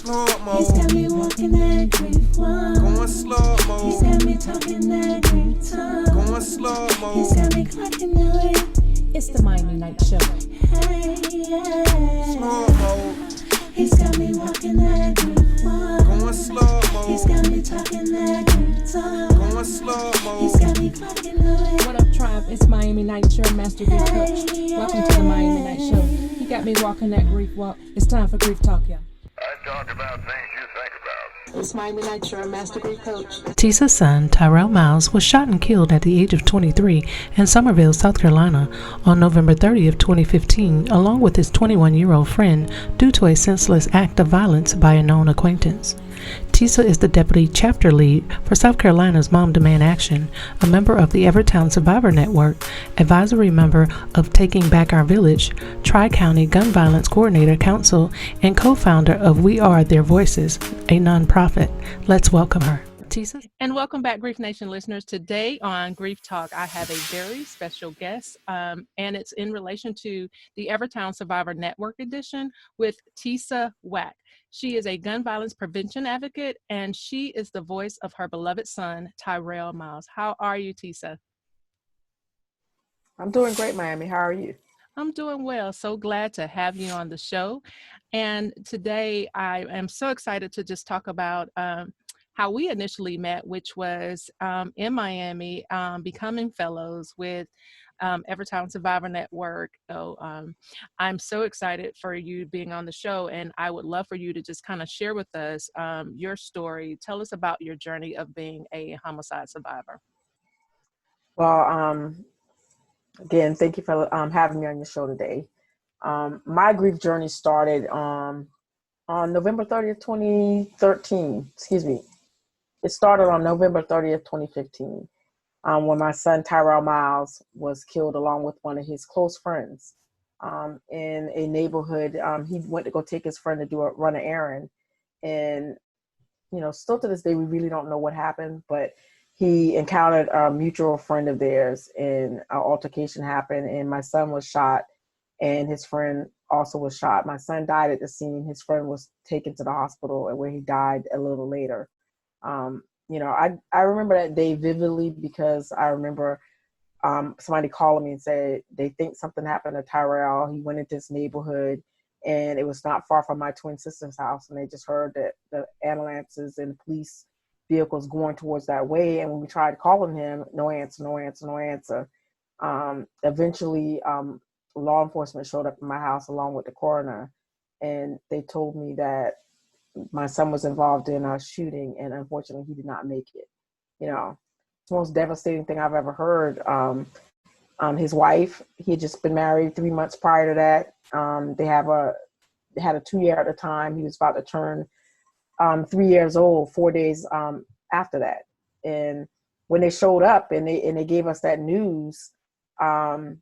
Slow-mo. He's got me walking that grief one. Going slow-mo. He's got me talking that grief tongue. Going slow-mo. He's got me clocking the It's the Miami Night Show. hey, yeah. Slow-mo. He's got me walking that grief one. Going slow-mo. He's got me talking that grief tongue. Going slow-mo. He's got me clocking the What up, tribe? It's Miami Night Show, Master Grief Coach. Welcome to the Miami Night Show. You got me walking that grief walk. It's time for Grief Talk, y'all. I talk about things you think about. It's Miami Night Show, Master Grief Coach. Tisa's son, Tyrell Miles, was shot and killed at the age of 23 in Summerville, South Carolina on November 30th, 2015, along with his 21-year-old friend due to a senseless act of violence by a known acquaintance. Tisa is the deputy chapter lead for South Carolina's Mom Demand Action, a member of the Everytown Survivor Network, advisory member of Taking Back Our Village, Tri-County Gun Violence Coordinator Council, and co-founder of We Are Their Voices, a nonprofit. Let's welcome her. Tisa? And welcome back, Grief Nation listeners. Today on Grief Talk, I have a very special guest, and it's in relation to the Everytown Survivor Network edition with Tisa Wack. She is a gun violence prevention advocate, and she is the voice of her beloved son, Tyrell Miles. How are you, Tisa? I'm doing great, Miami. How are you? I'm doing well. So glad to have you on the show. And today I am so excited to just talk about how we initially met, which was in Miami, becoming fellows with Everytown Survivor Network. So I'm so excited for you being on the show, and I would love for you to just kind of share with us your story. Tell us about your journey of being a homicide survivor. Well, again, thank you for having me on your show today. My grief journey started on November 30th, 2013. Excuse me. It started on November 30th, 2015, when my son Tyrell Miles was killed along with one of his close friends in a neighborhood. He went to go take his friend to run an errand. And, still to this day, we really don't know what happened, but he encountered a mutual friend of theirs and an altercation happened, and my son was shot and his friend also was shot. My son died at the scene. His friend was taken to the hospital where he died a little later. I remember that day vividly because I remember somebody calling me and said they think something happened to Tyrell. He went into this neighborhood and it was not far from my twin sister's house, and they just heard that the ambulances and police vehicles going towards that way. And when we tried calling him, no answer. Eventually, law enforcement showed up at my house along with the coroner, and they told me that my son was involved in a shooting, and unfortunately he did not make it. It's the most devastating thing I've ever heard. His wife, he had just been married 3 months prior to that. They had a 2-year at the time. He was about to turn 3 years old 4 days after that. And when they showed up and they gave us that news, I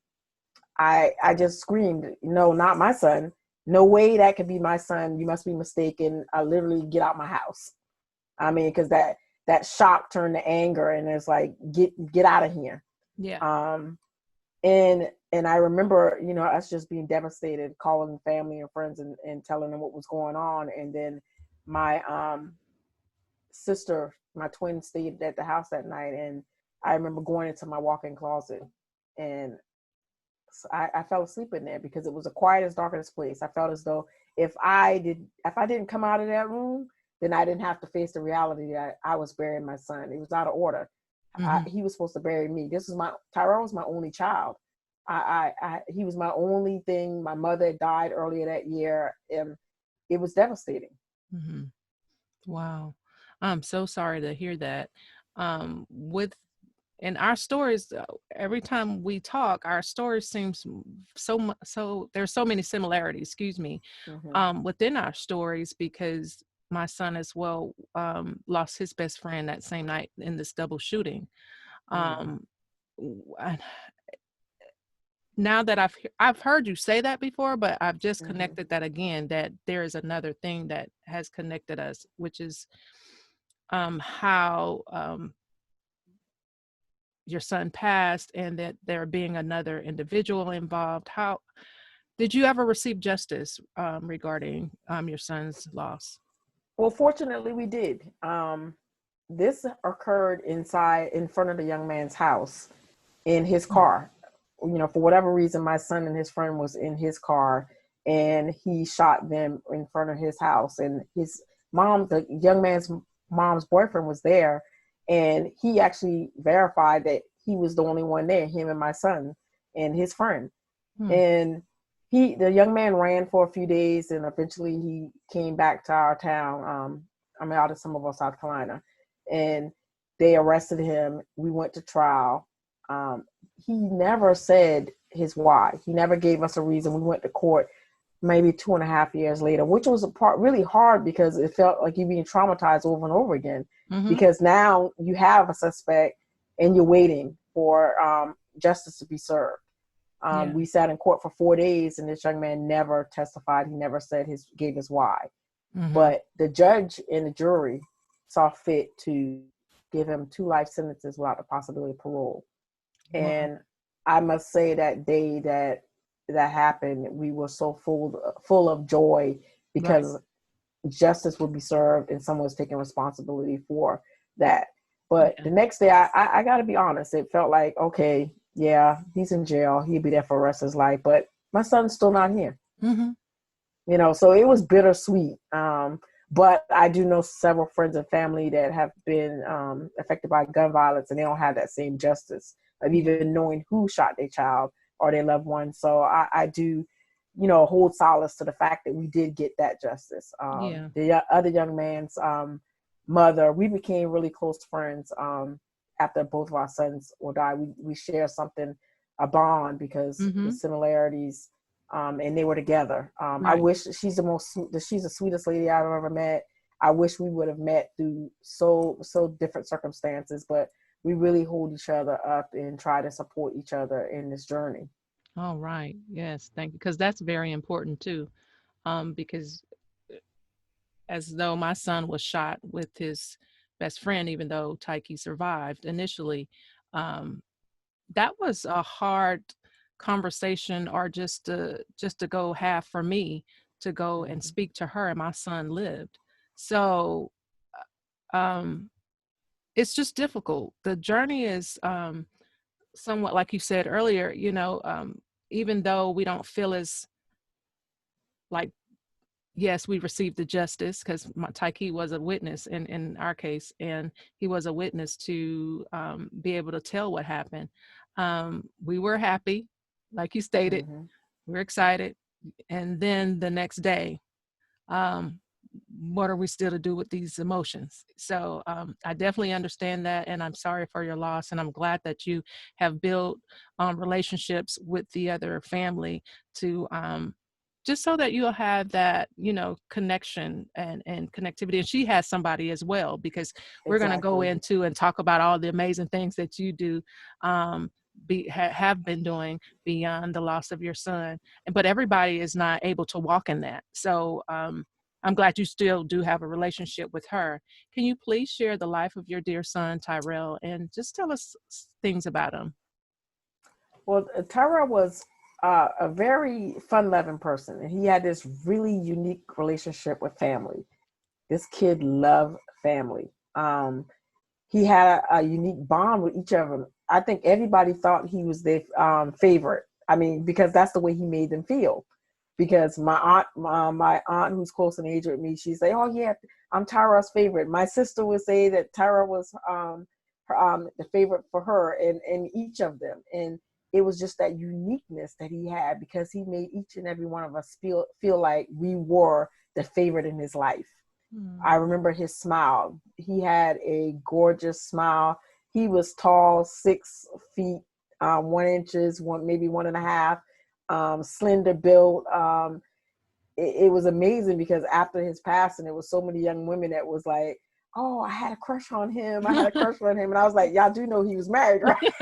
just screamed, "No, not my son. No way that could be my son. You must be mistaken. I literally get out my house." I mean, because that shock turned to anger, and it's like, get out of here. Yeah. And I remember, us just being devastated, calling family and friends and telling them what was going on. And then my sister, my twin, stayed at the house that night, and I remember going into my walk-in closet, and I fell asleep in there because it was the quietest, darkest place. I felt as though if I didn't come out of that room, then I didn't have to face the reality that I was burying my son. It was out of order. Mm-hmm. He was supposed to bury me. Tyrell was my only child. He was my only thing. My mother died earlier that year, and it was devastating. Mm-hmm. Wow. I'm so sorry to hear that. In our stories, every time we talk, our stories seems so there's so many similarities, excuse me, Mm-hmm. within our stories, because my son as well lost his best friend that same night in this double shooting. Mm-hmm. Now that I've heard you say that before, but I've just Mm-hmm. connected that again, that there is another thing that has connected us, which is how your son passed, and that there being another individual involved. How did you ever receive justice regarding your son's loss? Well, fortunately, we did. This occurred in front of the young man's house in his car. For whatever reason, my son and his friend was in his car, and he shot them in front of his house. And his mom, the young man's mom's boyfriend, was there, and he actually verified that he was the only one there, him and my son and his friend. And the young man ran for a few days, and eventually he came back to our town. I'm out of Summerville, South Carolina, and they arrested him. We went to trial. He never said his why. He never gave us a reason. We went to court maybe 2.5 years later, which was really hard because it felt like you're being traumatized over and over again. Because now you have a suspect and you're waiting for justice to be served. We sat in court for 4 days, and this young man never testified. He never gave his why. But the judge and the jury saw fit to give him 2 life sentences without the possibility of parole. And I must say that day that happened, we were so full of joy because justice would be served and someone was taking responsibility for that. But the next day, I got to be honest, it felt like, okay, yeah, he's in jail. He'll be there for the rest of his life. But my son's still not here. So it was bittersweet. But I do know several friends and family that have been affected by gun violence, and they don't have that same justice of even knowing who shot their child or their loved one. So I do, hold solace to the fact that we did get that justice. The other young man's mother, we became really close friends after both of our sons will die. We share a bond because the similarities, and they were together. I wish she's the sweetest lady I've ever met. I wish we would have met through so different circumstances, but we really hold each other up and try to support each other in this journey. All right. Yes. Thank you. Because that's very important too. Because as though my son was shot with his best friend, even though Tyke survived initially, that was a hard conversation, or just to go half for me to go and speak to her, and my son lived. So it's just difficult. The journey is somewhat, like you said earlier, even though we don't feel as like, yes, we received the justice, because Tyke was a witness in our case, and he was a witness to be able to tell what happened. We were happy, like you stated, we're excited. And then the next day, what are we still to do with these emotions? So I definitely understand that, and I'm sorry for your loss, and I'm glad that you have built relationships with the other family to just so that you'll have that, connection and connectivity. And she has somebody as well, because we're going to go into and talk about all the amazing things that you do, have been doing beyond the loss of your son. But everybody is not able to walk in that. So I'm glad you still do have a relationship with her. Can you please share the life of your dear son, Tyrell, and just tell us things about him? Well, Tyrell was a very fun-loving person, and he had this really unique relationship with family. This kid loved family. He had a unique bond with each of them. I think everybody thought he was their favorite. I mean, because that's the way he made them feel. Because my aunt, who's close in age with me, she'd say, "Oh yeah, I'm Tyrell's favorite." My sister would say that Tyrell was the favorite for her, and each of them. And it was just that uniqueness that he had, because he made each and every one of us feel like we were the favorite in his life. I remember his smile. He had a gorgeous smile. He was tall, 6 feet, 1 inches, maybe 1.5, slender build. It was amazing, because after his passing, there was so many young women that was like, "Oh, I had a crush on him. I had a crush on him." And I was like, "Y'all do know he was married, right?"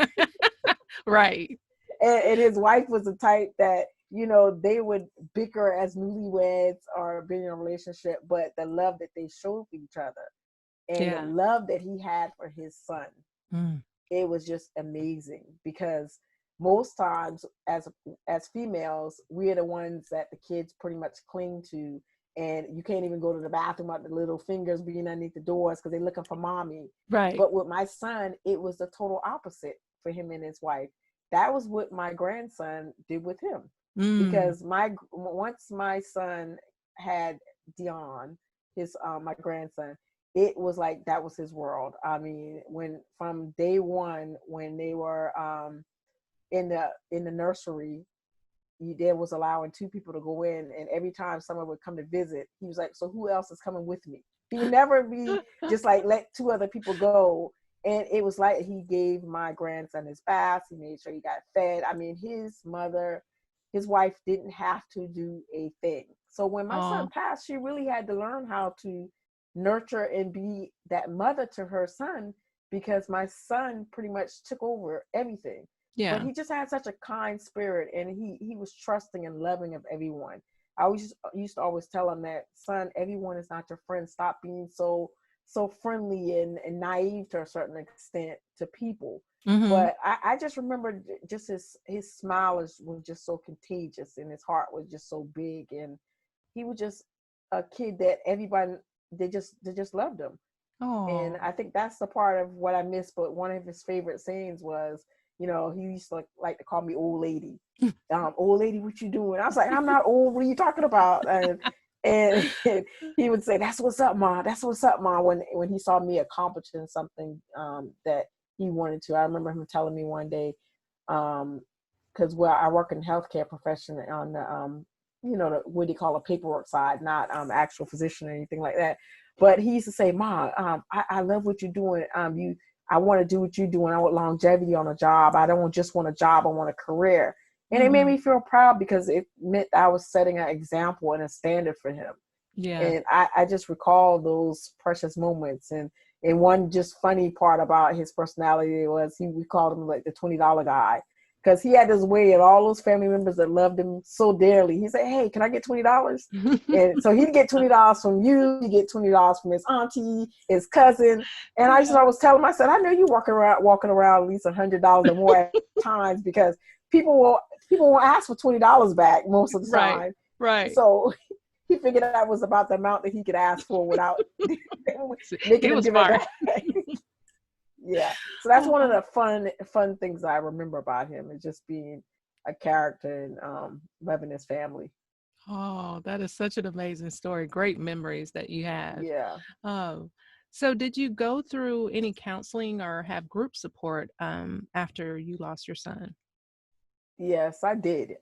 Right. And his wife was the type that, they would bicker as newlyweds or being in a relationship, but the love that they showed for each other and the love that he had for his son, it was just amazing. Because most times as females, we're the ones that the kids pretty much cling to and you can't even go to the bathroom with the little fingers being underneath the doors because they're looking for mommy. Right. But with my son, it was the total opposite for him and his wife. That was what my grandson did with him. Because once my son had Dion, his my grandson, it was like that was his world. I mean, when from day one, when they were in the nursery, there was allowing 2 people to go in, and every time someone would come to visit, he was like, "So who else is coming with me?" He would never be just like let 2 other people go. And it was like he gave my grandson his baths. He made sure he got fed. I mean, his wife didn't have to do a thing. So when my son passed, she really had to learn how to nurture and be that mother to her son, because my son pretty much took over everything. Yeah. But he just had such a kind spirit, and he was trusting and loving of everyone. I used to always tell him that, son, everyone is not your friend. Stop being so friendly and naive to a certain extent to people. But I just remember just his smile was just so contagious, and his heart was just so big, and he was just a kid that everybody they just loved him. And I think that's the part of what I miss. But one of his favorite sayings was, he used to like to call me old lady. Old lady, what you doing? I was like, I'm not old. What are you talking about? And he would say, "That's what's up, Ma. That's what's up, Ma." When he saw me accomplishing something that he wanted to. I remember him telling me one day, because I work in healthcare profession on the what do you call a paperwork side, not actual physician or anything like that. But he used to say, "Ma, I love what you're doing. I want to do what you're doing. I want longevity on a job. I don't just want a job. I want a career." And it made me feel proud, because it meant I was setting an example and a standard for him. Yeah. And I just recall those precious moments. And one just funny part about his personality was we called him like the $20 guy, because he had this way, and all those family members that loved him so dearly, he said, "Hey, can I get $20? And so he'd get $20 from you, he'd get $20 from his auntie, his cousin. And I was telling him, I said, "I know you walking around at least $100 or more at times, because people won't ask for $20 back most of the time." Right. So he figured that was about the amount that he could ask for without making him give it back. Yeah. So that's one of the fun things I remember about him, is just being a character and loving his family. Oh, that is such an amazing story. Great memories that you have. Yeah. So did you go through any counseling or have group support after you lost your son? Yes, I did.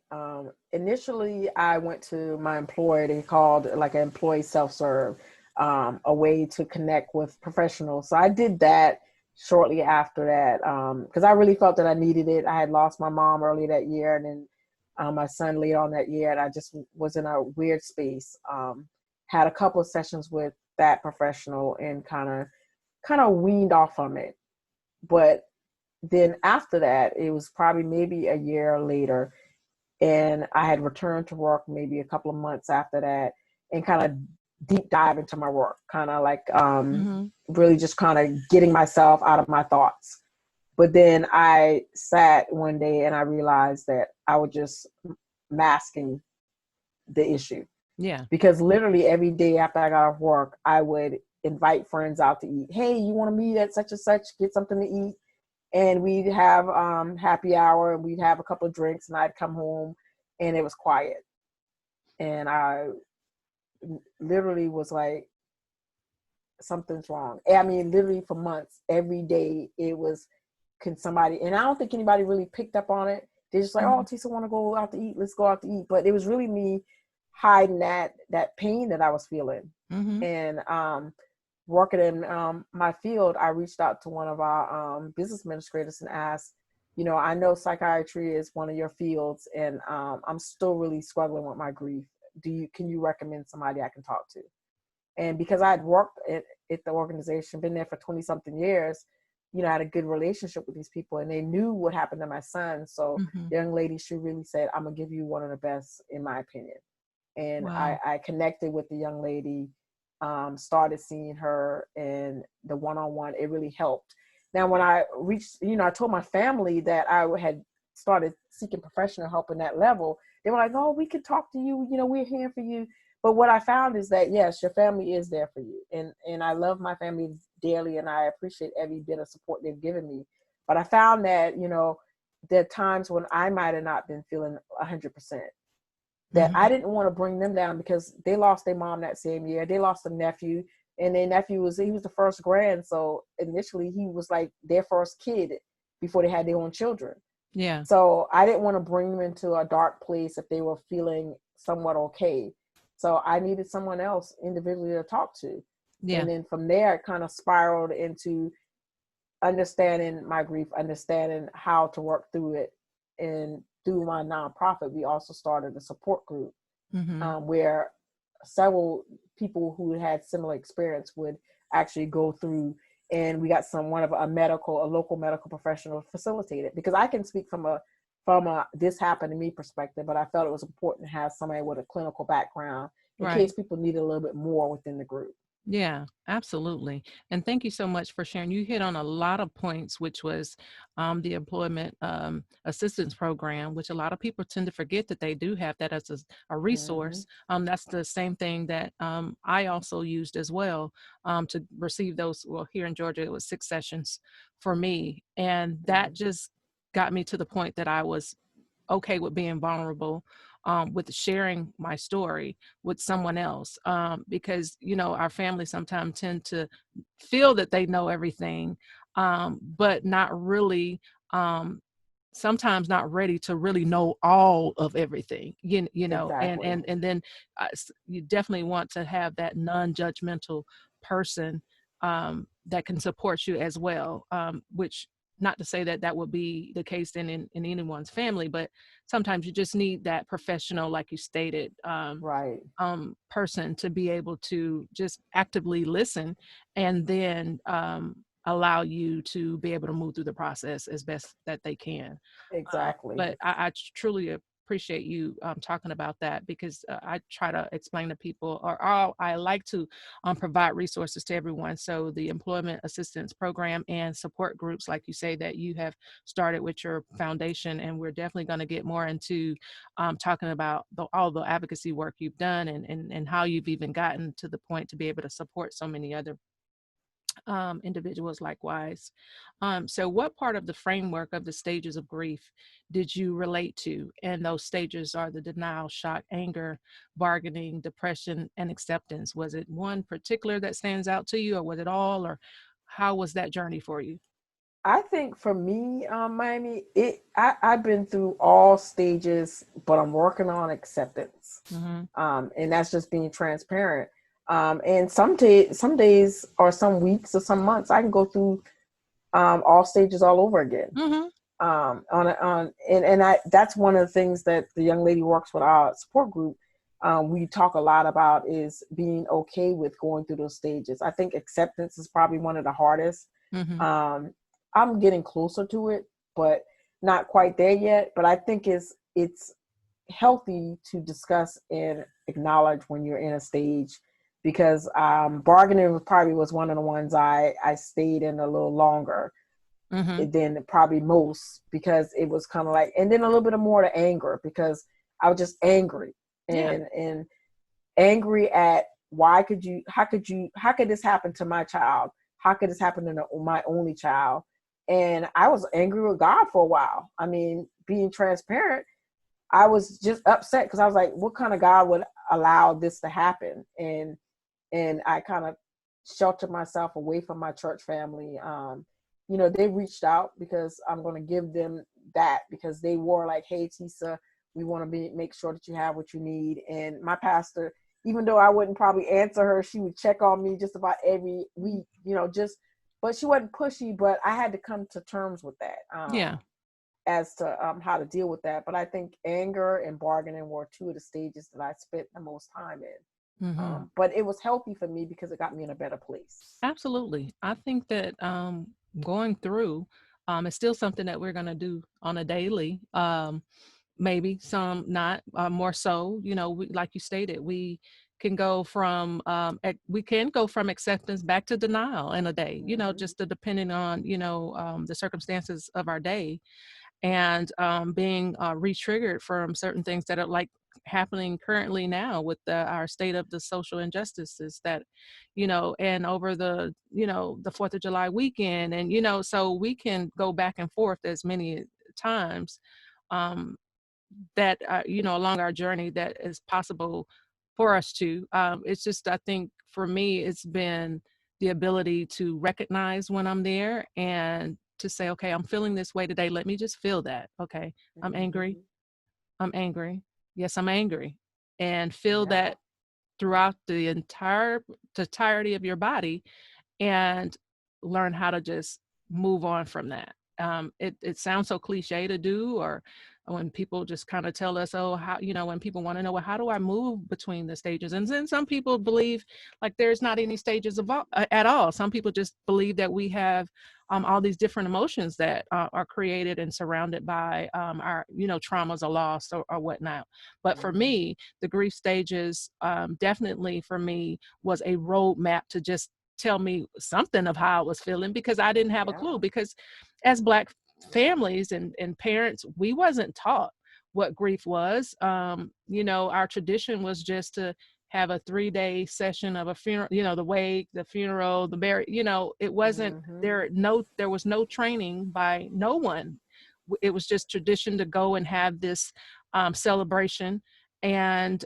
Initially, I went to my employer. They called like an employee self-serve, a way to connect with professionals. So I did that shortly after that, because I really felt that I needed it. I had lost my mom early that year, and then my son later on that year, and I just was in a weird space. Had a couple of sessions with that professional, and kind of weaned off from it. But then after that, it was probably maybe a year later, and I had returned to work maybe a couple of months after that, and kind of deep dive into my work, kind of like really just kind of getting myself out of my thoughts. But then I sat one day and I realized that I was just masking the issue. Yeah. Because literally every day after I got off work, I would invite friends out to eat. "Hey, you want to meet at such and such, get something to eat?" And we'd have happy hour, and we'd have a couple of drinks, and I'd come home and it was quiet. And I literally was like, something's wrong. I mean, literally for months, every day it was, can somebody, and I don't think anybody really picked up on it. They're just like, "Oh, Tisa want to go out to eat. Let's go out to eat." But it was really me hiding that pain that I was feeling. And working in my field, I reached out to one of our business administrators and asked, "I know psychiatry is one of your fields, and I'm still really struggling with my grief. Can you recommend somebody I can talk to?" And because I had worked at the organization, been there for 20 something years, I had a good relationship with these people, and they knew what happened to my son. So the young lady, she really said, "I'm gonna give you one of the best, in my opinion." And Wow. I connected with the young lady, started seeing her, and the one-on-one, it really helped. Now, when I reached, I told my family that I had started seeking professional help in that level. They were like, "Oh, we could talk to you. We're here for you." But what I found is that, yes, your family is there for you. And I love my family dearly, and I appreciate every bit of support they've given me. But I found that, there are times when I might have not been feeling 100%, that I didn't want to bring them down because they lost their mom that same year. They lost a nephew, and their nephew was the first grand. So initially he was like their first kid before they had their own children. Yeah. So I didn't want to bring them into a dark place if they were feeling somewhat okay. So I needed someone else individually to talk to. Yeah. And then from there, it kind of spiraled into understanding my grief, understanding how to work through it. And through my nonprofit, we also started a support group where several people who had similar experience would actually go through, and we got a local medical professional to facilitate it, because I can speak from a this happened to me perspective, but I felt it was important to have somebody with a clinical background in case people needed a little bit more within the group. Yeah, absolutely. And thank you so much for sharing. You hit on a lot of points, which was the employment assistance program, which a lot of people tend to forget that they do have that as a resource. That's the same thing that I also used as well to receive those. Well, here in Georgia, it was 6 sessions for me. And that just got me to the point that I was okay with being vulnerable, with sharing my story with someone else, because our family sometimes tend to feel that they know everything, but not really, sometimes not ready to really know all of everything, Exactly. and then you definitely want to have that non-judgmental person that can support you as well, which, not to say that that would be the case in anyone's family, but sometimes you just need that professional, like you stated, Right. person to be able to just actively listen, and then allow you to be able to move through the process as best that they can. Exactly. But I truly appreciate you talking about that, because I try to explain to people, or I like to provide resources to everyone. So the employment assistance program and support groups, like you say, that you have started with your foundation, and we're definitely going to get more into talking about all the advocacy work you've done, and how you've even gotten to the point to be able to support so many other individuals likewise. So what part of the framework of the stages of grief did you relate to? And those stages are the denial, shock, anger, bargaining, depression, and acceptance. Was it one particular that stands out to you, or was it all, or how was that journey for you? I think for me, Miami, I've been through all stages, but I'm working on acceptance. And that's just being transparent. And some days or some weeks or some months, I can go through all stages all over again. That's one of the things that the young lady works with our support group. We talk a lot about is being okay with going through those stages. I think acceptance is probably one of the hardest. I'm getting closer to it, but not quite there yet. But I think it's healthy to discuss and acknowledge when you're in a stage, because bargaining was one of the ones I stayed in a little longer than probably most, because it was kind of like, and then a little bit of more to anger, because I was just angry and angry at how could this happen to my child? How could this happen to my only child? And I was angry with God for a while. I mean, being transparent, I was just upset because I was like, what kind of God would allow this to happen? And I kind of sheltered myself away from my church family. They reached out, because I'm going to give them that, because they were like, hey, Tisa, we want to make sure that you have what you need. And my pastor, even though I wouldn't probably answer her, she would check on me just about every week, but she wasn't pushy, but I had to come to terms with that. As to how to deal with that. But I think anger and bargaining were two of the stages that I spent the most time in. But it was healthy for me because it got me in a better place. Absolutely. I think that going through is still something that we're going to do on a daily, maybe some not, more so, like you stated, we can go from acceptance back to denial in a day, just depending on, the circumstances of our day, and being re-triggered from certain things that are like happening currently now with our state of the social injustices that, and over the 4th of July weekend. And, so we can go back and forth as many times that, along our journey that is possible for us to. It's just, I think for me, it's been the ability to recognize when I'm there and to say, okay, I'm feeling this way today. Let me just feel that. Okay, I'm angry. I'm angry. Yes, I'm angry. And feel that throughout the entirety of your body, and learn how to just move on from that. It sounds so cliche to do, or when people just kind of tell us, oh, how, when people want to know, well, how do I move between the stages? And then some people believe like there's not any stages at all. Some people just believe that we have all these different emotions that are created and surrounded by our, traumas or loss or whatnot. But for me, the grief stages definitely for me was a roadmap to just tell me something of how I was feeling, because I didn't have a clue. Because as Black families and parents, we wasn't taught what grief was. Our tradition was just to have a 3-day session of a funeral, the wake, the funeral, the burial. It wasn't there was no training by no one. It was just tradition to go and have this celebration and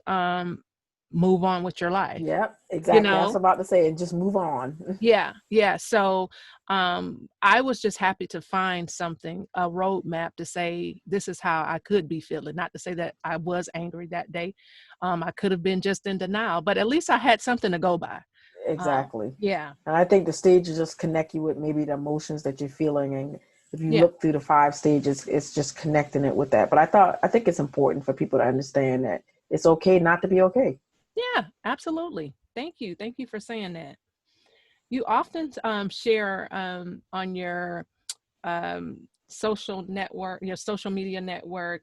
move on with your life. Yep, exactly. I was about to say, and just move on. Yeah. So I was just happy to find something, a roadmap to say, this is how I could be feeling. Not to say that I was angry that day. I could have been just in denial, but at least I had something to go by. Exactly. Yeah. And I think the stages just connect you with maybe the emotions that you're feeling. And if you Yeah. look through the 5 stages, it's just connecting it with that. But I think it's important for people to understand that it's okay not to be okay. Yeah, absolutely. Thank you. Thank you for saying that. You often share on your social media network,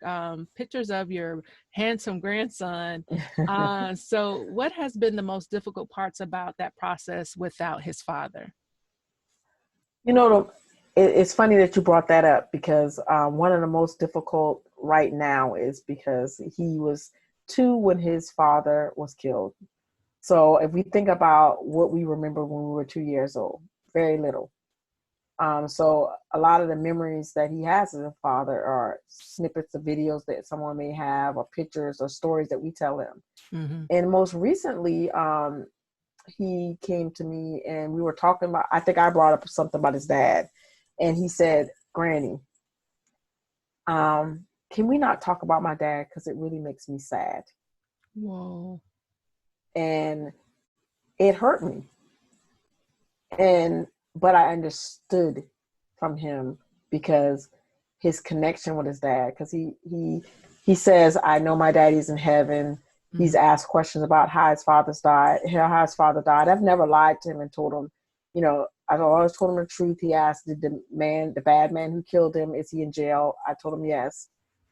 pictures of your handsome grandson. So what has been the most difficult parts about that process without his father? It's funny that you brought that up, because one of the most difficult right now is because he was 2 when his father was killed. So if we think about what we remember when we were 2 years old, very little. So a lot of the memories that he has as a father are snippets of videos that someone may have, or pictures or stories that we tell him. Mm-hmm. And most recently, he came to me and we were talking about, I think I brought up something about his dad, and he said, Granny, can we not talk about my dad? Because it really makes me sad. Whoa. And it hurt me. But I understood from him, because his connection with his dad, because he says, I know my daddy's in heaven. Mm-hmm. He's asked questions about how his father died. I've never lied to him and told him, I've always told him the truth. He asked, did the bad man who killed him, is he in jail? I told him yes.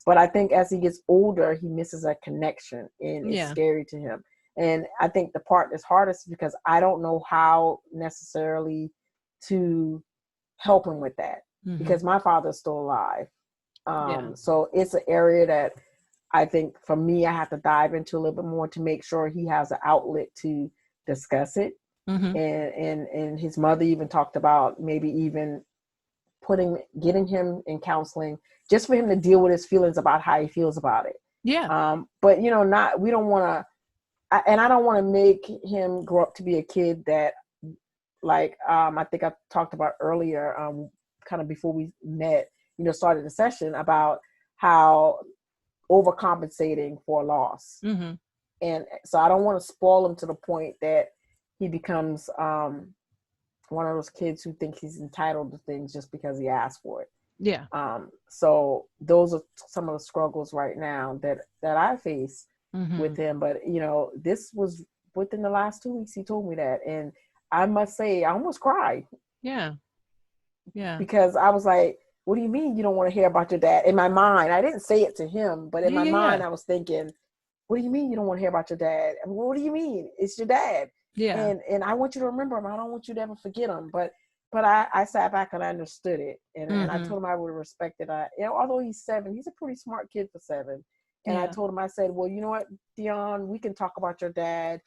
But I think as he gets older, he misses a connection, and it's scary to him. And I think the part that's hardest, because I don't know how necessarily to help him with that, because my father's still alive. So it's an area that I think for me, I have to dive into a little bit more to make sure he has an outlet to discuss it. And his mother even talked about maybe even getting him in counseling, just for him to deal with his feelings about how he feels about it. Yeah. But we don't want to, and I don't want to make him grow up to be a kid that, like, I think I talked about earlier, kind of before we met, started the session, about how overcompensating for a loss. And so I don't want to spoil him to the point that he becomes one of those kids who think he's entitled to things just because he asked for it. Yeah. So those are some of the struggles right now that I face with him. But, this was within the last 2 weeks he told me that. And I must say, I almost cried. Yeah. Yeah. Because I was like, what do you mean you don't want to hear about your dad? In my mind, I didn't say it to him, but in my mind, I was thinking, what do you mean you don't want to hear about your dad? I mean, what do you mean? It's your dad. Yeah. And I want you to remember him. I don't want you to ever forget him. But I sat back and I understood it. And I told him I would respect it. Although he's 7, he's a pretty smart kid for 7. And I Yeah. told him, I said, well, you know what, Dion, we can talk about your dad.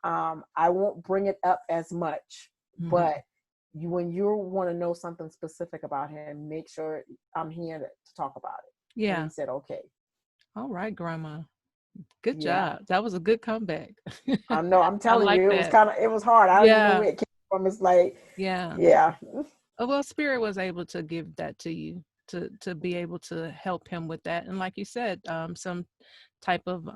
I won't bring it up as much, but when you want to know something specific about him, make sure I'm here to talk about it. And Yeah. he said, okay. All right, Grandma. Good Yeah. job. That was a good comeback. I know. I'm I telling like you, that. it was hard. I don't even know Yeah. where it came from. It's like, Yeah. yeah. Well, Spirit was able to give that to you to be able to help him with that. And like you said, some type of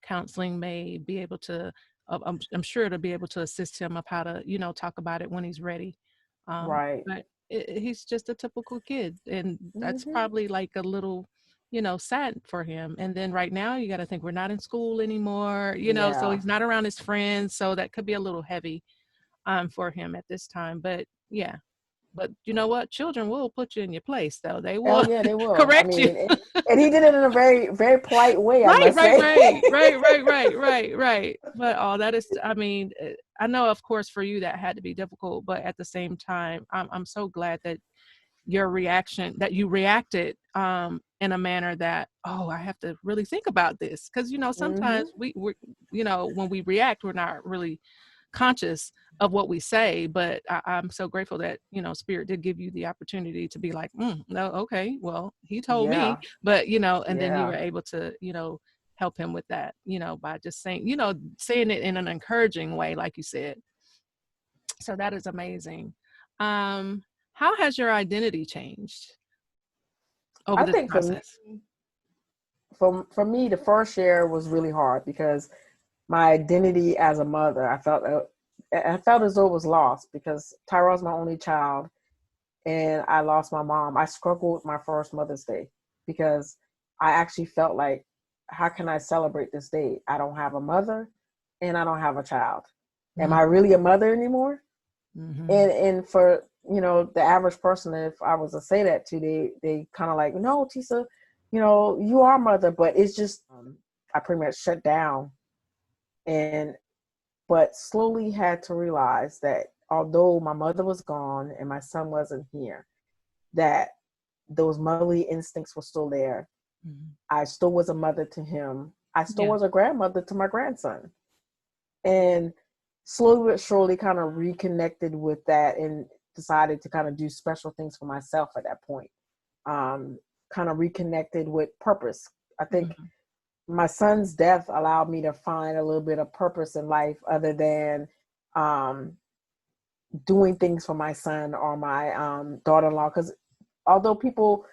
counseling may be able to, I'm sure to be able to assist him of how to, talk about it when he's ready. Right. But he's just a typical kid. And that's Mm-hmm. probably like a little, sad for him. And then right now you got to think we're not in school anymore, so Yeah. he's not around his friends. So that could be a little heavy for him at this time. But yeah. But you know what? Children will put you in your place, though. They Oh will yeah, they will. I correct you. mean, and he did it in a very, very polite way, I Right, must right, say. right. But that is, I mean, I know, of course, for you that had to be difficult, but at the same time, I'm so glad that that you reacted in a manner that, I have to really think about this, because Mm-hmm. sometimes we when we react, we're not really conscious of what we say. But I'm so grateful that Spirit did give you the opportunity to be like, no, okay, well, he told me, Yeah. but and then you were Yeah. able to help him with that, by just saying it in an encouraging way, like you said. So that is amazing. How has your identity changed over I this think process? for me, the first year was really hard because my identity as a mother, I felt as though it was lost because Tyrell's my only child, and I lost my mom. I struggled with my first Mother's Day because I actually felt like, how can I celebrate this day? I don't have a mother and I don't have a child. Am I really a mother anymore? Mm-hmm. And for the average person, if I was to say that to, they kind of like, no, Tisa, you are mother, but it's just I pretty much shut down, and but slowly had to realize that although my mother was gone and my son wasn't here, that those motherly instincts were still there. Mm-hmm. I still was a mother to him. I still Yeah. was a grandmother to my grandson. And slowly but surely kind of reconnected with that and decided to kind of do special things for myself at that point. Kind of reconnected with purpose. I think my son's death allowed me to find a little bit of purpose in life other than doing things for my son or my daughter-in-law. Because although people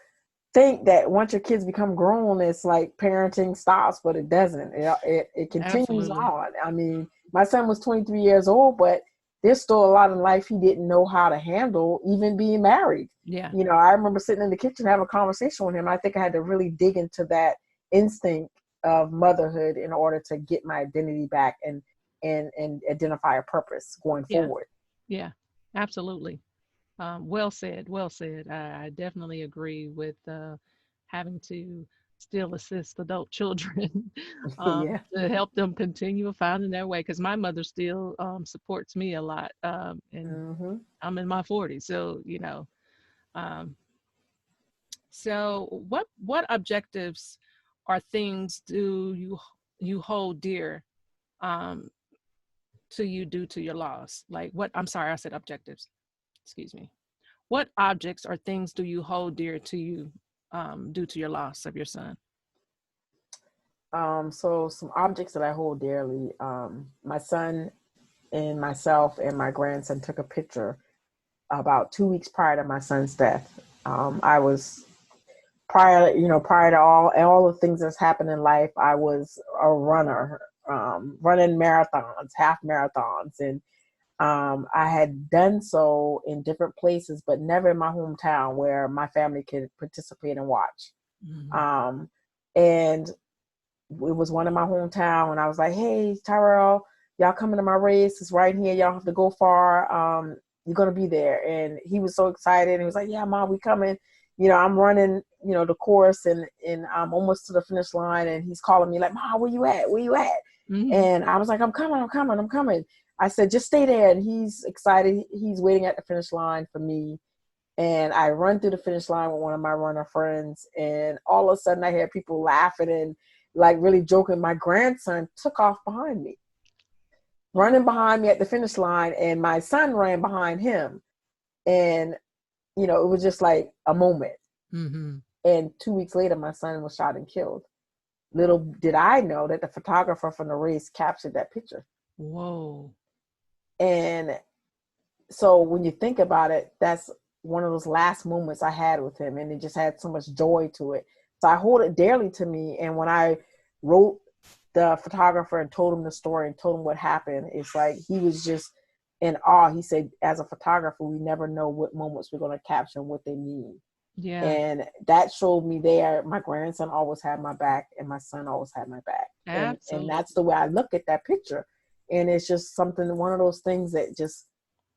think that once your kids become grown, it's like parenting stops, but it doesn't. It continues Absolutely. on. I mean, my son was 23 years old, but there's still a lot in life he didn't know how to handle, even being married. Yeah. I remember sitting in the kitchen having a conversation with him. I think I had to really dig into that instinct of motherhood in order to get my identity back and identify a purpose going Yeah. forward. Yeah. Absolutely. Well said. Well said. I definitely agree with having to still assist adult children Yeah. to help them continue finding their way. Because my mother still supports me a lot, and Mm-hmm. I'm in my 40s. So um, so what objectives or things do you hold dear um, to you due to your loss? Like what? I'm sorry, I said objectives. Excuse me. What objects or things do you hold dear to you due to your loss of your son? So some objects that I hold dearly. My son and myself and my grandson took a picture about 2 weeks prior to my son's death. I was prior to all the things that's happened in life. I was a runner, running marathons, half marathons, and I had done so in different places, but never in my hometown where my family could participate and watch. Mm-hmm. And it was one in my hometown, and I was like, "Hey, Tyrell, y'all coming to my race? It's right here. Y'all have to go far. You're gonna be there." And he was so excited. He was like, "Yeah, Mom, we coming." I'm running, the course, and I'm almost to the finish line, and he's calling me like, "Mom, where you at? Where you at?" Mm-hmm. And I was like, "I'm coming." I said, "Just stay there." And he's excited. He's waiting at the finish line for me. And I run through the finish line with one of my runner friends, and all of a sudden I hear people laughing and like really joking, my grandson took off behind me, running behind me at the finish line, and my son ran behind him. And, it was just like a moment. Mm-hmm. And 2 weeks later, my son was shot and killed. Little did I know that the photographer from the race captured that picture. Whoa. And so when you think about it, that's one of those last moments I had with him, and it just had so much joy to it. So I hold it dearly to me. And when I wrote the photographer and told him the story and told him what happened, it's like he was just in awe. He said, as a photographer, we never know what moments we're going to capture and what they mean. Yeah. And that showed me there, my grandson always had my back and my son always had my back. And that's the way I look at that picture. And it's just something, one of those things that just,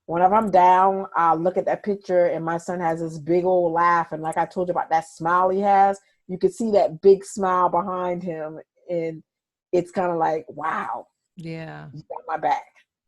whenever I'm down, I'll look at that picture and my son has this big old laugh. And like I told you about that smile he has, you could see that big smile behind him. And it's kind of like, wow. Yeah. You got my back.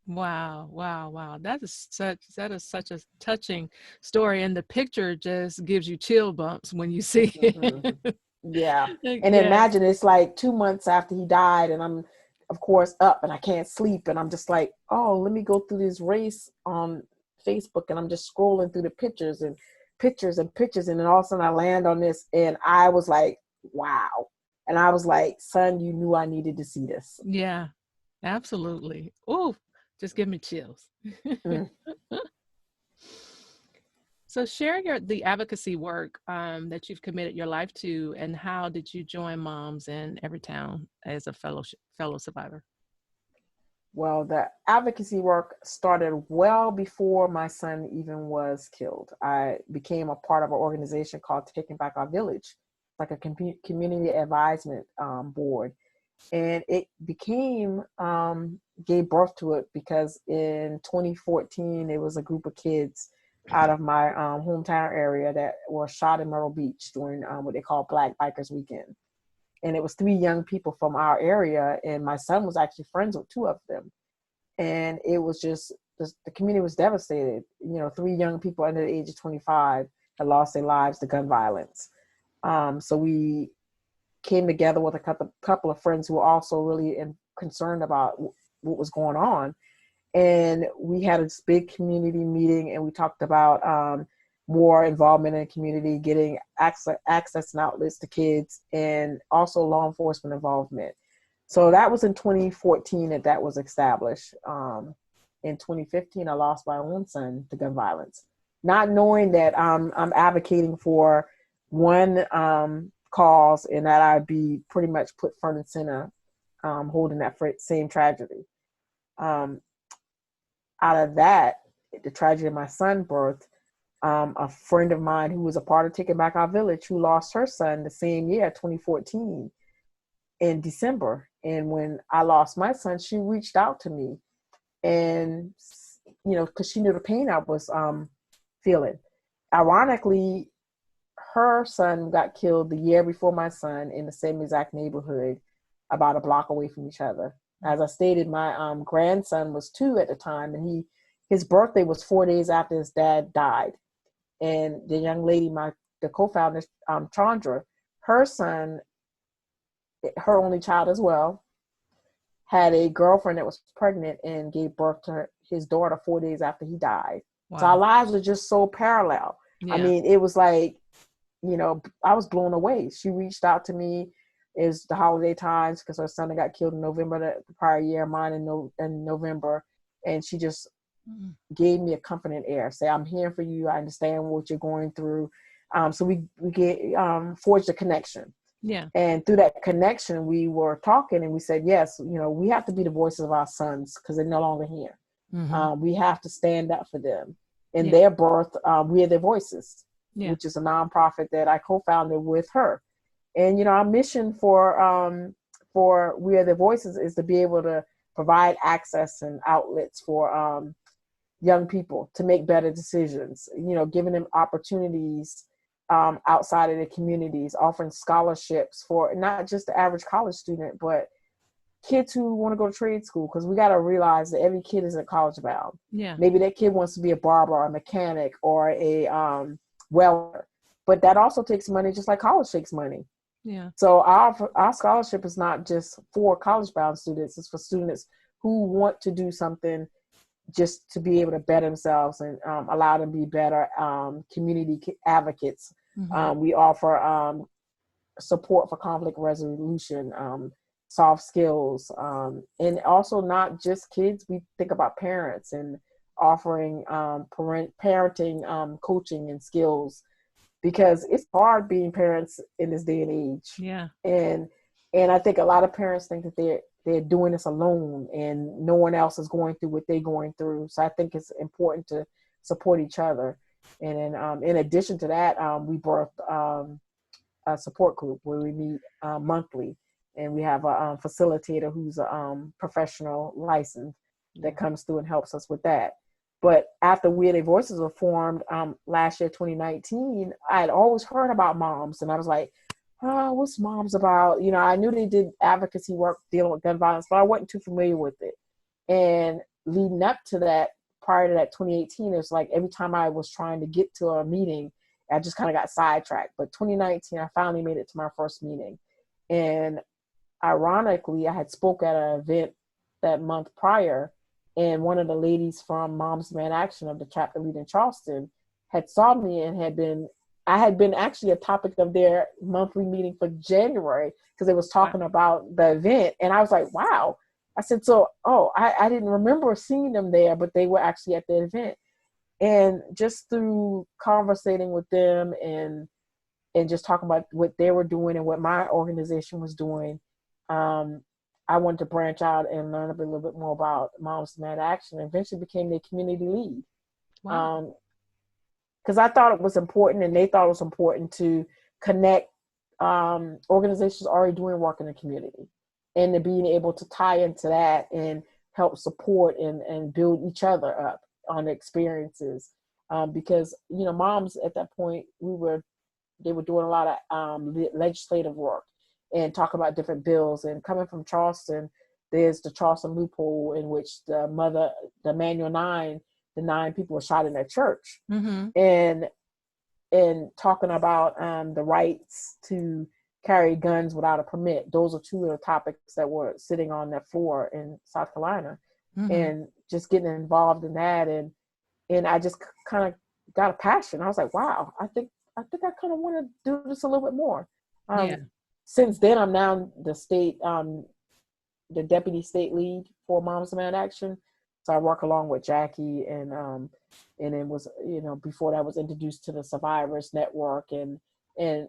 Wow. That is such a touching story. And the picture just gives you chill bumps when you see it. Mm-hmm. Yeah. And Yeah. imagine it's like 2 months after he died, and I'm, of course, up and I can't sleep. And I'm just like, oh, let me go through this race on Facebook. And I'm just scrolling through the pictures. And then all of a sudden I land on this. And I was like, wow. And I was like, son, you knew I needed to see this. Yeah, absolutely. Ooh, just give me chills. Mm. So share the advocacy work that you've committed your life to, and how did you join Moms in Everytown as a fellow survivor? Well, the advocacy work started well before my son even was killed. I became a part of an organization called Taking Back Our Village, like a community advisement board. And it gave birth to it because in 2014, it was a group of kids out of my hometown area that were shot in Myrtle Beach during what they call Black Bikers Weekend. And it was 3 young people from our area, and my son was actually friends with 2 of them. And it was just, the community was devastated. 3 young people under the age of 25 had lost their lives to gun violence. So we came together with a couple of friends who were also really concerned about what was going on. And we had this big community meeting, and we talked about more involvement in the community, getting access and outlets to kids, and also law enforcement involvement. So that was in 2014 that was established. In 2015, I lost my own son to gun violence, not knowing that I'm advocating for one cause, and that I'd be pretty much put front and center, holding that same tragedy. Out of that, the tragedy of my son's birth, a friend of mine who was a part of Taking Back Our Village, who lost her son the same year, 2014, in December. And when I lost my son, she reached out to me, and, because she knew the pain I was feeling. Ironically, her son got killed the year before my son in the same exact neighborhood, about a block away from each other. As I stated, my grandson was 2 at the time, and his birthday was 4 days after his dad died. And the young lady, the co-founder, Chandra, her son, her only child as well, had a girlfriend that was pregnant and gave birth to his daughter 4 days after he died. Wow. So our lives were just so parallel. Yeah. I mean, it was like, I was blown away. She reached out to me. It was the holiday times because her son got killed in November the prior year, mine in November. And she just gave me a comforting air, say, I'm here for you. I understand what you're going through. So we forged a connection. Yeah. And through that connection, we were talking, and we said, yes, we have to be the voices of our sons because they're no longer here. Mm-hmm. We have to stand up for them. In their birth, we are their voices, which is a nonprofit that I co-founded with her. And, our mission for We Are Their Voices is to be able to provide access and outlets for young people to make better decisions, giving them opportunities outside of their communities, offering scholarships for not just the average college student, but kids who want to go to trade school, because we got to realize that every kid isn't college bound. Yeah. Maybe that kid wants to be a barber or a mechanic or a welder, but that also takes money, just like college takes money. Yeah. So our scholarship is not just for college-bound students; it's for students who want to do something just to be able to better themselves and allow them to be better community advocates. Mm-hmm. We offer support for conflict resolution, soft skills, and also not just kids. We think about parents and offering parenting coaching and skills, because it's hard being parents in this day and age. Yeah. And I think a lot of parents think that they're doing this alone and no one else is going through what they're going through. So I think it's important to support each other. And then in addition to that, we birthed a support group where we meet monthly, and we have a facilitator who's a professional license that comes through and helps us with that. But after We Are Voices were formed last year, 2019, I had always heard about moms, and I was like, oh, what's moms about? You know, I knew they did advocacy work dealing with gun violence, but I wasn't too familiar with it. And leading up to that, prior to that 2018, it was like every time I was trying to get to a meeting, I just kind of got sidetracked. But 2019, I finally made it to my first meeting. And ironically, I had spoke at an event that month prior, and one of the ladies from Moms Demand Action of the chapter lead in Charleston had saw me and I had been actually a topic of their monthly meeting for January, because they was talking about the event. And I was like, wow. I said, I didn't remember seeing them there, but they were actually at the event. And just through conversating with them and just talking about what they were doing and what my organization was doing, I wanted to branch out and learn a little bit more about Moms Demand Action, and eventually became their community lead. Wow. Because I thought it was important, and they thought it was important to connect organizations already doing work in the community, and to being able to tie into that and help support and build each other up on experiences. Because, you know, moms at that point, they were doing a lot of legislative work and talking about different bills. And coming from Charleston, there's the Charleston loophole in which the Manual 9, the 9 people were shot in their church. Mm-hmm. And talking about the rights to carry guns without a permit. Those are two of the topics that were sitting on that floor in South Carolina. Mm-hmm. And just getting involved in that. And I just kind of got a passion. I was like, wow, I think I kind of want to do this a little bit more. Since then, I'm now the deputy state lead for Moms Demand Action. So I work along with Jackie, and it was, you know, before that was introduced to the Survivors Network and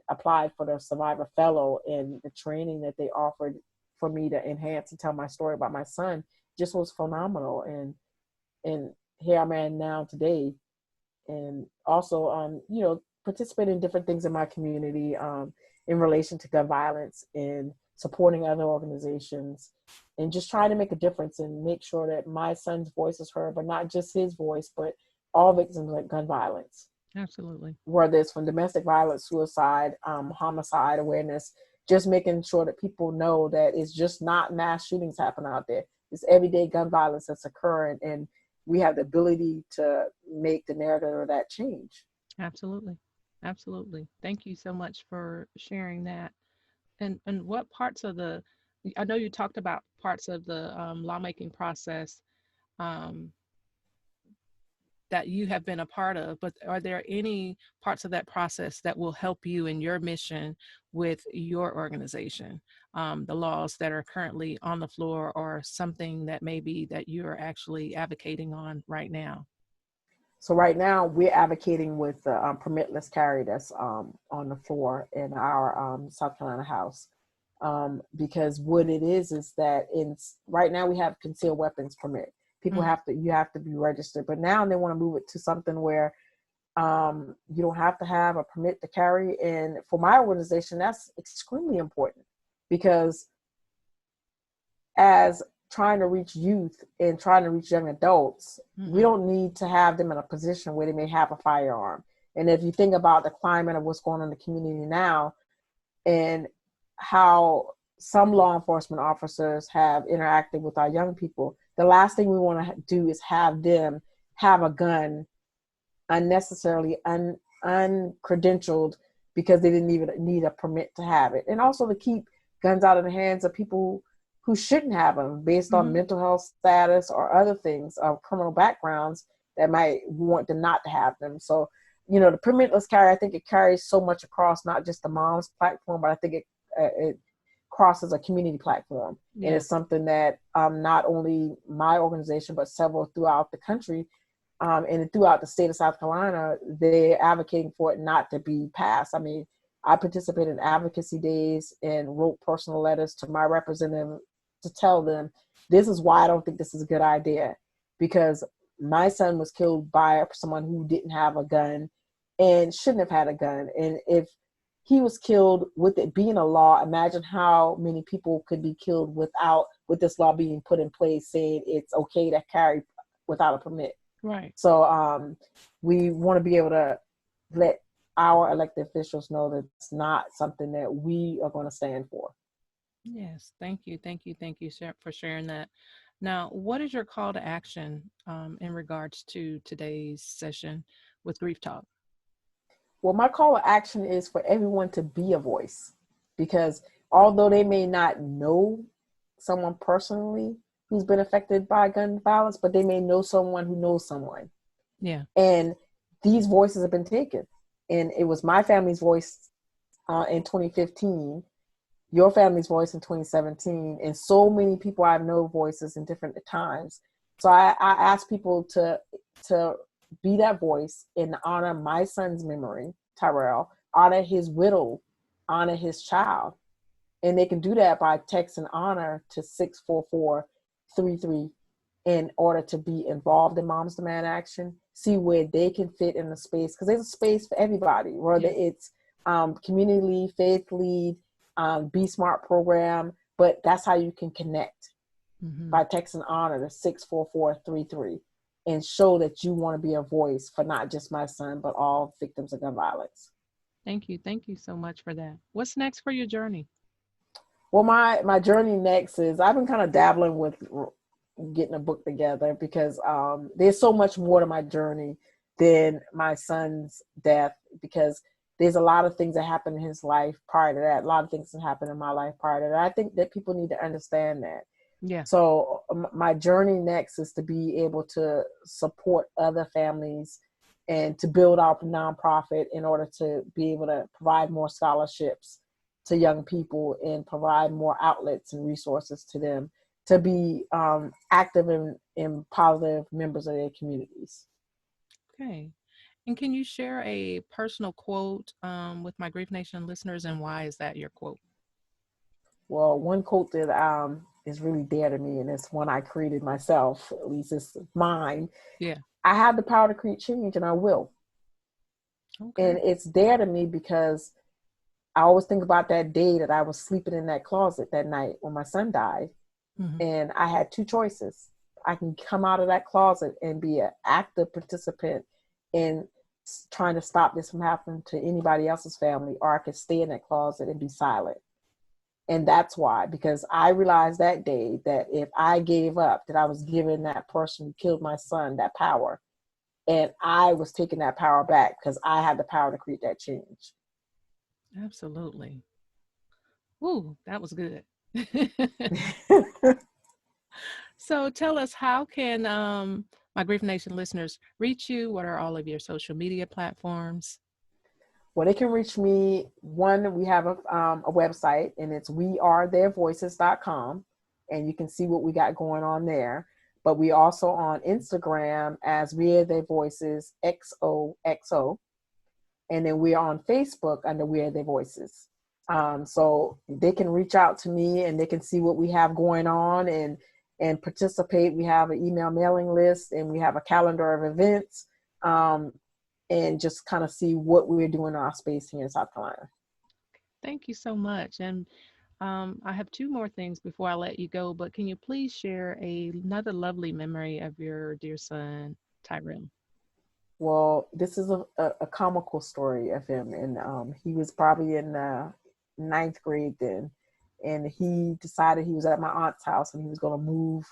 applied for the Survivor Fellow, and the training that they offered for me to enhance and tell my story about my son just was phenomenal. And here I'm at now today, and also you know, participate in different things in my community in relation to gun violence, and supporting other organizations, and just trying to make a difference and make sure that my son's voice is heard, but not just his voice, but all victims of gun violence. Absolutely. Whether it's from domestic violence, suicide, homicide awareness, just making sure that people know that it's just not mass shootings happen out there. It's everyday gun violence that's occurring, and we have the ability to make the narrative of that change. Absolutely. Absolutely. Thank you so much for sharing that. And what parts of I know you talked about parts of the lawmaking process that you have been a part of, but are there any parts of that process that will help you in your mission with your organization? The laws that are currently on the floor, or something that maybe that you're actually advocating on right now? So right now we're advocating with the permitless carry that's on the floor in our South Carolina House. Because what it is that right now we have concealed weapons permit. People you have to be registered, but now they want to move it to something where you don't have to have a permit to carry. And for my organization, that's extremely important, because as trying to reach youth and trying to reach young adults, we don't need to have them in a position where they may have a firearm. And if you think about the climate of what's going on in the community now, and how some law enforcement officers have interacted with our young people, the last thing we want to do is have them have a gun unnecessarily, uncredentialed, because they didn't even need a permit to have it. And also to keep guns out of the hands of people who shouldn't have them based on mental health status or other things, criminal backgrounds that might want them not to have them. So, you know, the permitless carry, I think it carries so much across, not just the mom's platform, but I think it crosses a community platform. Yeah. And it's something that not only my organization, but several throughout the country and throughout the state of South Carolina, they're advocating for it not to be passed. I mean, I participated in advocacy days and wrote personal letters to my representative to tell them, this is why I don't think this is a good idea, because my son was killed by someone who didn't have a gun and shouldn't have had a gun. And if he was killed with it being a law, imagine how many people could be killed with this law being put in place saying it's okay to carry without a permit. Right. So we want to be able to let our elected officials know that it's not something that we are going to stand for. Yes, thank you for sharing that. Now, what is your call to action in regards to today's session with Grief Talk? Well, my call to action is for everyone to be a voice, because although they may not know someone personally who's been affected by gun violence, but they may know someone who knows someone. Yeah. And these voices have been taken. And it was my family's voice in 2015, your family's voice in 2017, and so many people I know voices in different times. So I ask people to be that voice and honor my son's memory, Tyrell, honor his widow, honor his child. And they can do that by texting honor to 64433 in order to be involved in Moms Demand Action, see where they can fit in the space, because there's a space for everybody, whether it's community lead, faith lead, Be Smart program, but that's how you can connect by texting honor to 64433 and show that you want to be a voice for not just my son, but all victims of gun violence. Thank you so much for that. What's next for your journey? Well, my journey next is I've been kind of dabbling with getting a book together, because there's so much more to my journey than my son's death, because there's a lot of things that happened in his life prior to that, a lot of things that happened in my life prior to that. I think that people need to understand that. Yeah. So my journey next is to be able to support other families and to build our nonprofit in order to be able to provide more scholarships to young people and provide more outlets and resources to them to be active and positive members of their communities. Okay. And can you share a personal quote with my Grief Nation listeners, and why is that your quote? Well, one quote that is really dear to me, and it's one I created myself, at least it's mine. Yeah. I have the power to create change, and I will. Okay. And it's dear to me because I always think about that day that I was sleeping in that closet that night when my son died. And I had two choices. I can come out of that closet and be an active participant in trying to stop this from happening to anybody else's family, or I could stay in that closet and be silent. And that's why, because I realized that day that if I gave up, that I was giving that person who killed my son that power, and I was taking that power back because I had the power to create that change. Absolutely. Ooh, that was good. So tell us, how can my Grief Nation listeners reach you? What are all of your social media platforms? Well, they can reach me. One, we have a website, and it's wearetheirvoices.com, and you can see what we got going on there. But we also on Instagram as We Are Their Voices XOXO, and then we're on Facebook under We Are Their Voices. So they can reach out to me and they can see what we have going on and participate. We have an email mailing list, and we have a calendar of events, and just kind of see what we're doing in our space here in South Carolina. Thank you so much. And I have two more things before I let you go, but can you please share another lovely memory of your dear son, Tyrell? Well, this is a comical story of him, and he was probably in ninth grade then, and he decided he was at my aunt's house and he was going to move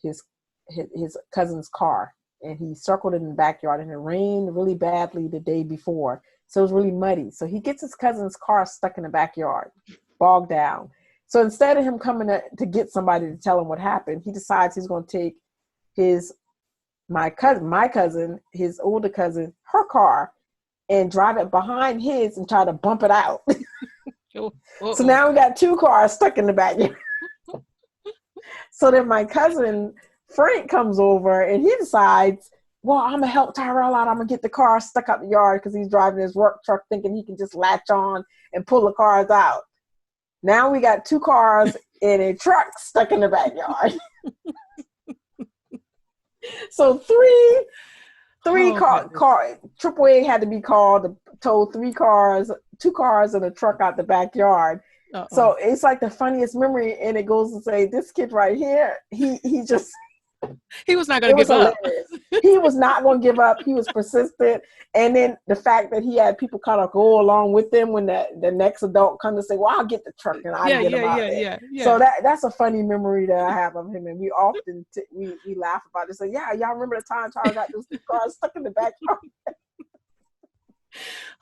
his cousin's car, and he circled in the backyard, and it rained really badly the day before. So it was really muddy. So he gets his cousin's car stuck in the backyard, bogged down. So instead of him coming to get somebody to tell him what happened, he decides he's going to take my cousin, his older cousin, her car, and drive it behind his and try to bump it out. So now we got 2 cars stuck in the backyard. So then my cousin Frank comes over and he decides, well, I'm going to help Tyrell out. I'm going to get the car stuck up the yard because he's driving his work truck thinking he can just latch on and pull the cars out. Now we got 2 cars in a truck stuck in the backyard. So three car AAA had to be called to tow 3 cars, 2 cars and a truck out the backyard. Uh-oh. So it's like the funniest memory, and it goes to say this kid right here, he was not going to give up. He was not going to give up. He was persistent. And then the fact that he had people kind of go along with him when the next adult come to say, well, I'll get the truck and I'll get him out there. Yeah. So that's a funny memory that I have of him. And we often, we laugh about it. So yeah, y'all remember the time Tyler got those 2 cars stuck in the backyard?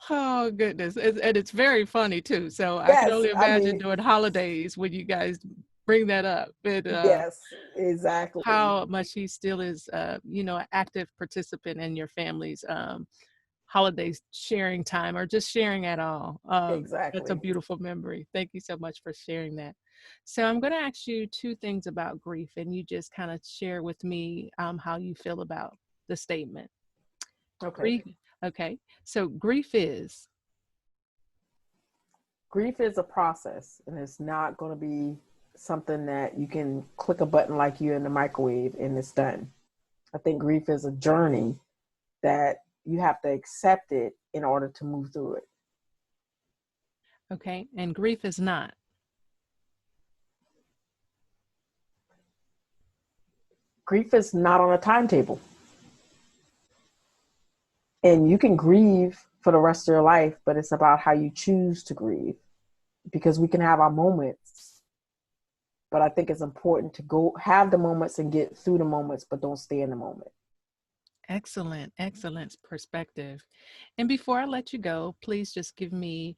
Oh, goodness. And it's very funny, too. So I can only imagine during holidays when you guys bring that up. And, yes, exactly. How much he still is, an active participant in your family's holidays sharing time, or just sharing at all. Exactly. That's a beautiful memory. Thank you so much for sharing that. So I'm going to ask you 2 things about grief, and you just kind of share with me how you feel about the statement. Okay. Grief. Okay. So grief is a process, and it's not going to be something that you can click a button like you're in the microwave and it's done. I think grief is a journey that you have to accept it in order to move through it. Okay. And grief is not. Grief is not on a timetable. And you can grieve for the rest of your life, but it's about how you choose to grieve, because we can have our moments, but I think it's important to go have the moments and get through the moments, but don't stay in the moment. Excellent perspective. And before I let you go, please just give me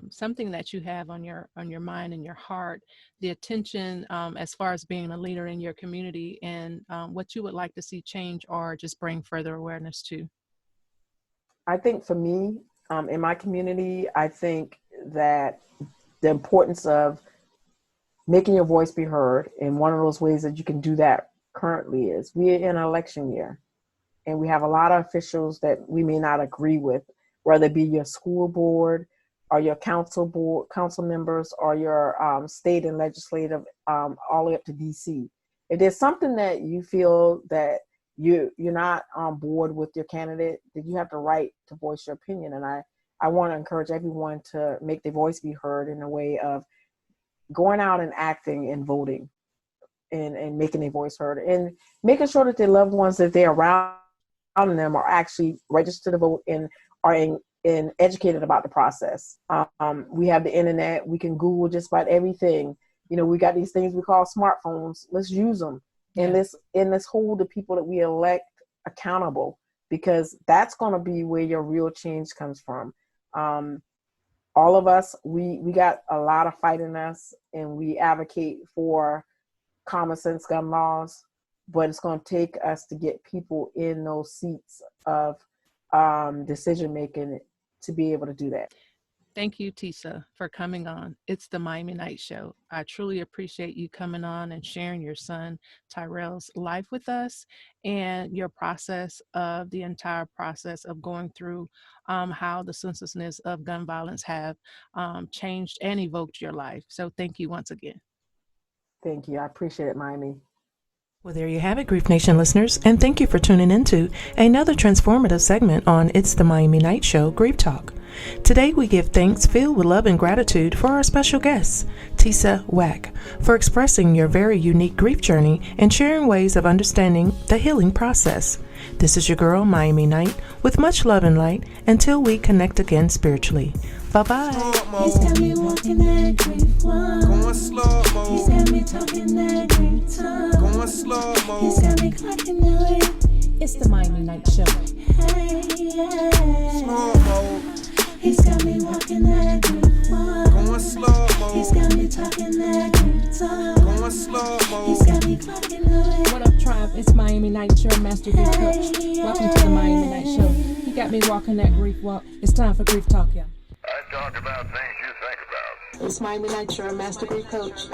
something that you have on your mind and your heart, the attention as far as being a leader in your community, and what you would like to see change or just bring further awareness to. I think for me, in my community, I think that the importance of making your voice be heard, and one of those ways that you can do that currently is we're in an election year, and we have a lot of officials that we may not agree with, whether it be your school board or your council members, or your state and legislative, all the way up to DC. If there's something that you feel that you're not on board with your candidate, then you have the right to voice your opinion. And I want to encourage everyone to make their voice be heard in a way of going out and acting and voting and making their voice heard, and making sure that their loved ones that they're around them are actually registered to vote and are in educated about the process. We have the internet. We can Google just about everything. We got these things we call smartphones. Let's use them. And let's hold the people that we elect accountable, because that's going to be where your real change comes from. All of us, we got a lot of fight in us, and we advocate for common sense gun laws, but it's going to take us to get people in those seats of decision making to be able to do that. Thank you, Tisa, for coming on. It's the Miami Night Show. I truly appreciate you coming on and sharing your son Tyrell's life with us, and your process of the entire process of going through how the senselessness of gun violence have changed and evoked your life. So thank you once again. Thank you. I appreciate it, Miami. Well, there you have it, Grief Nation listeners, and thank you for tuning into another transformative segment on It's the Miami Night Show, Grief Talk. Today, we give thanks filled with love and gratitude for our special guest, Tisa Wack, for expressing your very unique grief journey and sharing ways of understanding the healing process. This is your girl, Miami Night, with much love and light until we connect again spiritually. Bye-bye. He's got me walking that grief one. Going slow mo. He's got me talking that grief tongue. Going slow mo. He's got me clocking the way. It's the Miami Night Show. Hey, yeah. Slow mo, He's got me walking that grief one. going slow He's mo, got me talking that grief talk. going slow mo. He's got me fucking good. What up, tribe? It's Miami Night, your master grief coach. Welcome to the Miami Night Show. He got me walking that grief walk. It's time for grief talk, y'all. I talk about things you think about. It's Miami Night, your master grief coach.